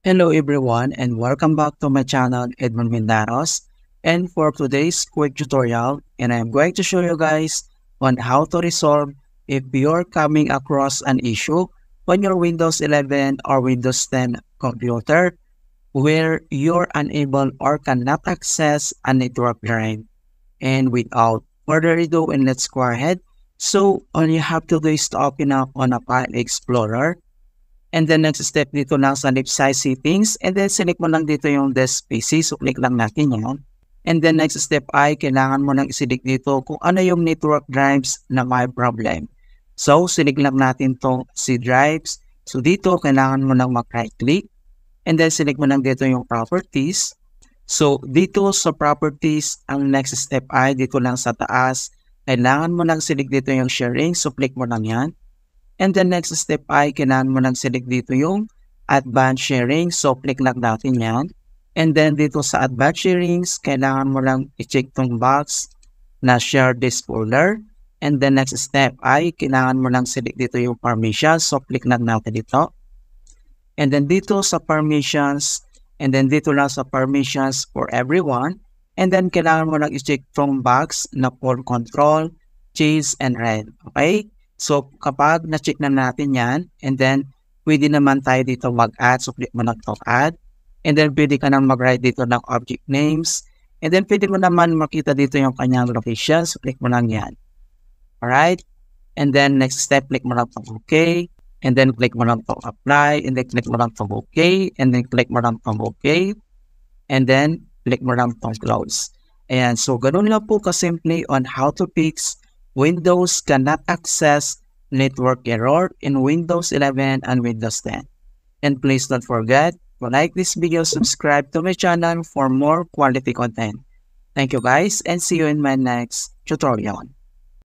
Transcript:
Hello everyone and welcome back to my channel Edmond Mindaros, and for today's quick tutorial and I'm going to show you guys on how to resolve if you're coming across an issue on your Windows 11 or Windows 10 computer where you're unable or cannot access a network drive. And without further ado, and let's go ahead. So all you have to do is to open up on a File Explorer. And then next step dito lang sa left side settings, and then select mo lang dito yung desk PC. So click lang natin yun. And then next step ay kailangan mo lang i-select dito kung ano yung network drives na may problem. So select lang natin tong C drives. So dito kailangan mo lang mag-right click, and then select mo lang dito yung properties. So dito sa properties, ang next step ay dito lang sa taas. Kailangan mo lang select dito yung sharing. So click mo lang yan. And the next step ay kailangan mo lang select dito yung advanced sharing. So click lang natin yan. And then dito sa advanced sharings, kailangan mo lang i-check tong box na share this folder. And the next step ay kailangan mo lang select dito yung permissions. So click lang natin dito. And then dito sa permissions, and then dito lang sa permissions for everyone. And then kailangan mo lang i-check tong box na full control, cheese, and red. Okay? So, kapag na-check na natin yan, and then, pwede naman tayo dito mag-add. So, click mo lang itong add. And then, pwede ka nang mag-write dito ng object names. And then, pwede mo naman makita dito yung kanyang location. So, click mo lang yan. Alright? And then, next step, click mo lang itong OK. And then, click mo lang itong apply. And then, click mo lang itong OK. And then, click mo lang itong OK. And then, click mo lang itong close. Ayan. So, ganun lang po kasimple on how to fix Windows cannot access network error in Windows 11 and Windows 10. And please don't forget to like this video, subscribe to my channel for more quality content. Thank you guys and see you in my next tutorial.